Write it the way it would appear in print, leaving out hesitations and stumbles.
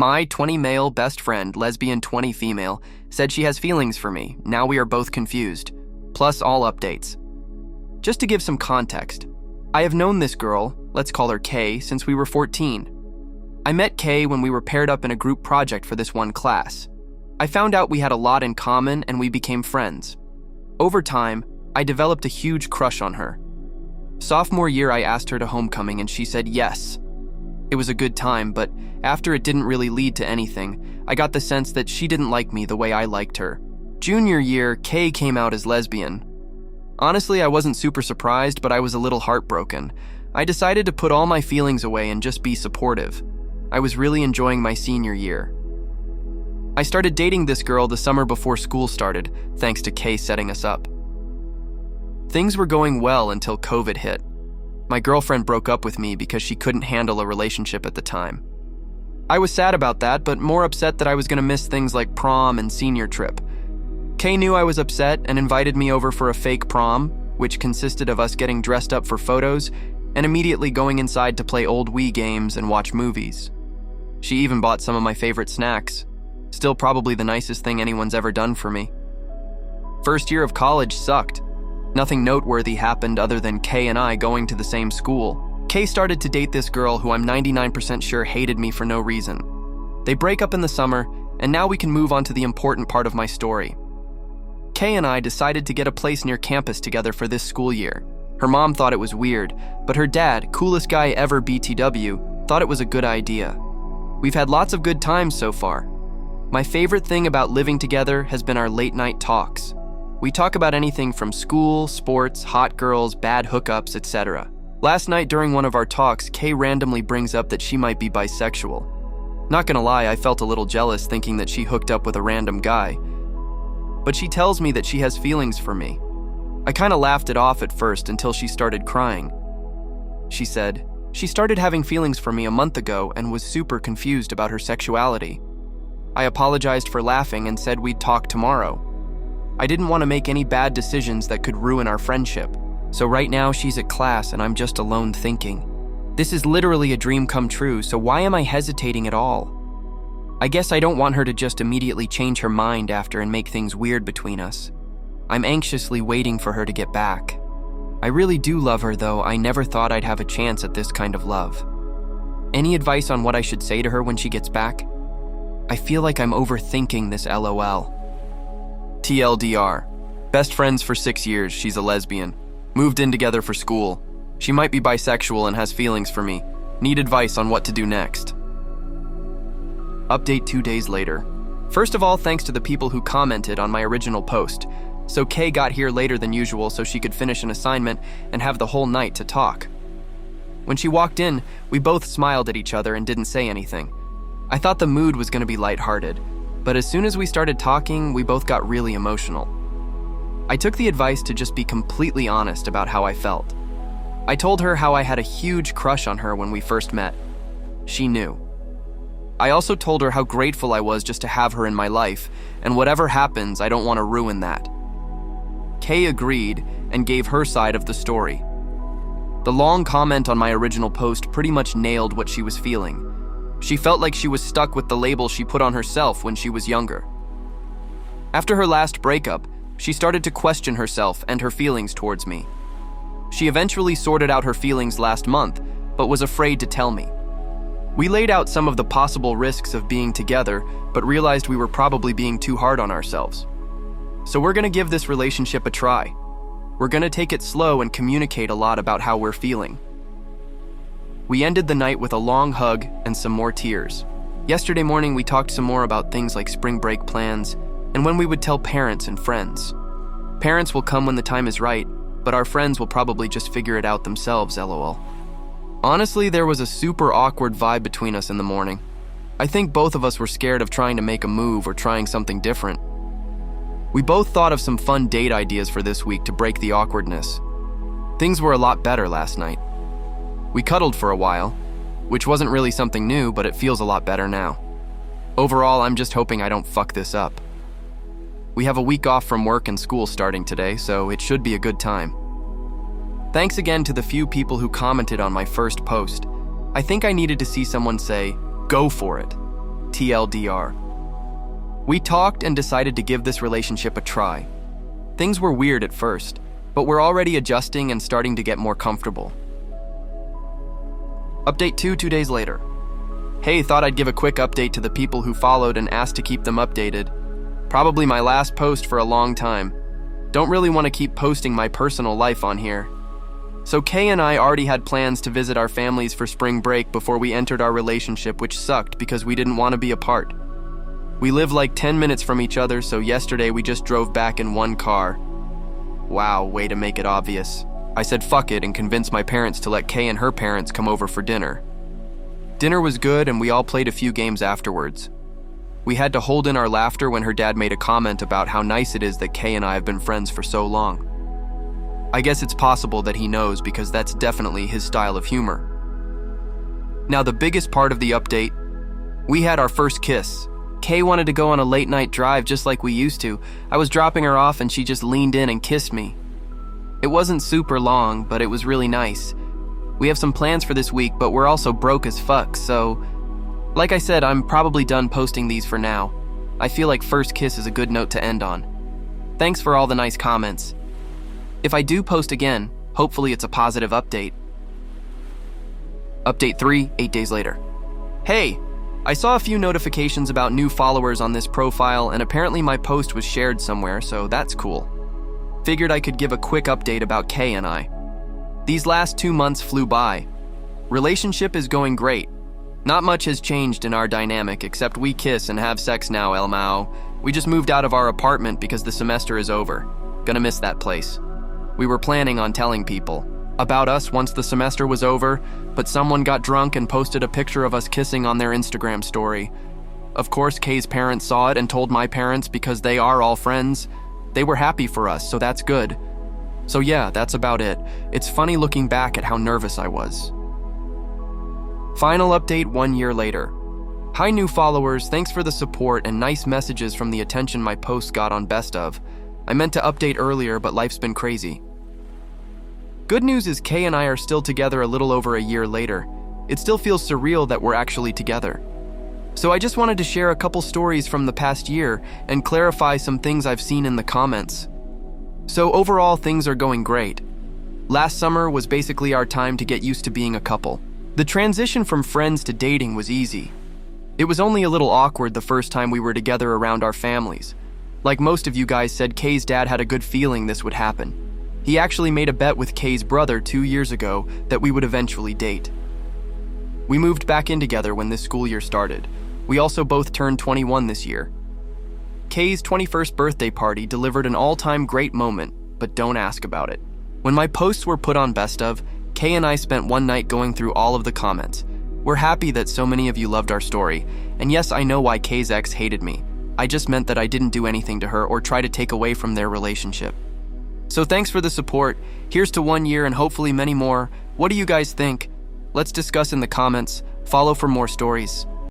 My 20 male best friend, lesbian 20 female, said she has feelings for me. Now we are both confused. Plus all updates. Just to give some context, I have known this girl, let's call her Kay, since we were 14. I met Kay when we were paired up in a group project for this one class. I found out we had a lot in common and we became friends. Over time, I developed a huge crush on her. Sophomore year, I asked her to homecoming and she said yes. It was a good time, but after it didn't really lead to anything, I got the sense that she didn't like me the way I liked her. Junior year, Kay came out as lesbian. Honestly, I wasn't super surprised, but I was a little heartbroken. I decided to put all my feelings away and just be supportive. I was really enjoying my senior year. I started dating this girl the summer before school started, thanks to Kay setting us up. Things were going well until COVID hit. My girlfriend broke up with me because she couldn't handle a relationship at the time. I was sad about that, but more upset that I was going to miss things like prom and senior trip. Kay knew I was upset and invited me over for a fake prom, which consisted of us getting dressed up for photos and immediately going inside to play old Wii games and watch movies. She even bought some of my favorite snacks. Still probably the nicest thing anyone's ever done for me. First year of college sucked. Nothing noteworthy happened other than Kay and I going to the same school. Kay started to date this girl who I'm 99% sure hated me for no reason. They break up in the summer, and now we can move on to the important part of my story. Kay and I decided to get a place near campus together for this school year. Her mom thought it was weird, but her dad, coolest guy ever BTW, thought it was a good idea. We've had lots of good times so far. My favorite thing about living together has been our late night talks. We talk about anything from school, sports, hot girls, bad hookups, etc. Last night during one of our talks, Kay randomly brings up that she might be bisexual. Not gonna lie, I felt a little jealous thinking that she hooked up with a random guy. But she tells me that she has feelings for me. I kinda laughed it off at first until she started crying. She said, she started having feelings for me a month ago and was super confused about her sexuality. I apologized for laughing and said we'd talk tomorrow. I didn't want to make any bad decisions that could ruin our friendship. So right now she's at class and I'm just alone thinking. This is literally a dream come true, so why am I hesitating at all? I guess I don't want her to just immediately change her mind after and make things weird between us. I'm anxiously waiting for her to get back. I really do love her though. I never thought I'd have a chance at this kind of love. Any advice on what I should say to her when she gets back? I feel like I'm overthinking this LOL. TLDR. Best friends for 6 years, she's a lesbian. Moved in together for school. She might be bisexual and has feelings for me. Need advice on what to do next. Update 2 days later. First of all, thanks to the people who commented on my original post. So Kay got here later than usual so she could finish an assignment and have the whole night to talk. When she walked in, we both smiled at each other and didn't say anything. I thought the mood was going to be lighthearted, but as soon as we started talking, we both got really emotional. I took the advice to just be completely honest about how I felt. I told her how I had a huge crush on her when we first met. She knew. I also told her how grateful I was just to have her in my life, and whatever happens, I don't want to ruin that. Kay agreed and gave her side of the story. The long comment on my original post pretty much nailed what she was feeling. She felt like she was stuck with the label she put on herself when she was younger. After her last breakup, she started to question herself and her feelings towards me. She eventually sorted out her feelings last month, but was afraid to tell me. We laid out some of the possible risks of being together, but realized we were probably being too hard on ourselves. So we're gonna give this relationship a try. We're gonna take it slow and communicate a lot about how we're feeling. We ended the night with a long hug and some more tears. Yesterday morning, we talked some more about things like spring break plans and when we would tell parents and friends. Parents will come when the time is right, but our friends will probably just figure it out themselves, LOL. Honestly, there was a super awkward vibe between us in the morning. I think both of us were scared of trying to make a move or trying something different. We both thought of some fun date ideas for this week to break the awkwardness. Things were a lot better last night. We cuddled for a while, which wasn't really something new, but it feels a lot better now. Overall, I'm just hoping I don't fuck this up. We have a week off from work and school starting today, so it should be a good time. Thanks again to the few people who commented on my first post. I think I needed to see someone say, "Go for it." TLDR. We talked and decided to give this relationship a try. Things were weird at first, but we're already adjusting and starting to get more comfortable. Update 2 days later. Hey, thought I'd give a quick update to the people who followed and asked to keep them updated. Probably my last post for a long time. Don't really want to keep posting my personal life on here. So Kay and I already had plans to visit our families for spring break before we entered our relationship, which sucked because we didn't want to be apart. We live like 10 minutes from each other, so yesterday we just drove back in one car. Wow, way to make it obvious. I said fuck it and convinced my parents to let Kay and her parents come over for dinner. Dinner was good and we all played a few games afterwards. We had to hold in our laughter when her dad made a comment about how nice it is that Kay and I have been friends for so long. I guess it's possible that he knows because that's definitely his style of humor. Now the biggest part of the update, we had our first kiss. Kay wanted to go on a late night drive just like we used to. I was dropping her off and she just leaned in and kissed me. It wasn't super long, but it was really nice. We have some plans for this week, but we're also broke as fuck, so... Like I said, I'm probably done posting these for now. I feel like first kiss is a good note to end on. Thanks for all the nice comments. If I do post again, hopefully it's a positive update. Update 3, 8 days later. Hey, I saw a few notifications about new followers on this profile and apparently my post was shared somewhere, so that's cool. Figured I could give a quick update about Kay and I. These last 2 months flew by. Relationship is going great. Not much has changed in our dynamic except we kiss and have sex now, El Mao. We just moved out of our apartment because the semester is over. Gonna miss that place. We were planning on telling people about us once the semester was over, but someone got drunk and posted a picture of us kissing on their Instagram story. Of course, Kay's parents saw it and told my parents because they are all friends. They were happy for us, so that's good. So yeah, that's about it. It's funny looking back at how nervous I was. Final update 1 year later. Hi new followers, thanks for the support and nice messages from the attention my posts got on Best Of. I meant to update earlier, but life's been crazy. Good news is Kay and I are still together a little over a year later. It still feels surreal that we're actually together. So I just wanted to share a couple stories from the past year and clarify some things I've seen in the comments. So overall, things are going great. Last summer was basically our time to get used to being a couple. The transition from friends to dating was easy. It was only a little awkward the first time we were together around our families. Like most of you guys said, Kay's dad had a good feeling this would happen. He actually made a bet with Kay's brother 2 years ago that we would eventually date. We moved back in together when this school year started. We also both turned 21 this year. Kay's 21st birthday party delivered an all-time great moment, but don't ask about it. When my posts were put on Best Of, Kay and I spent one night going through all of the comments. We're happy that so many of you loved our story, and yes, I know why Kay's ex hated me. I just meant that I didn't do anything to her or try to take away from their relationship. So thanks for the support. Here's to 1 year and hopefully many more. What do you guys think? Let's discuss in the comments. Follow for more stories.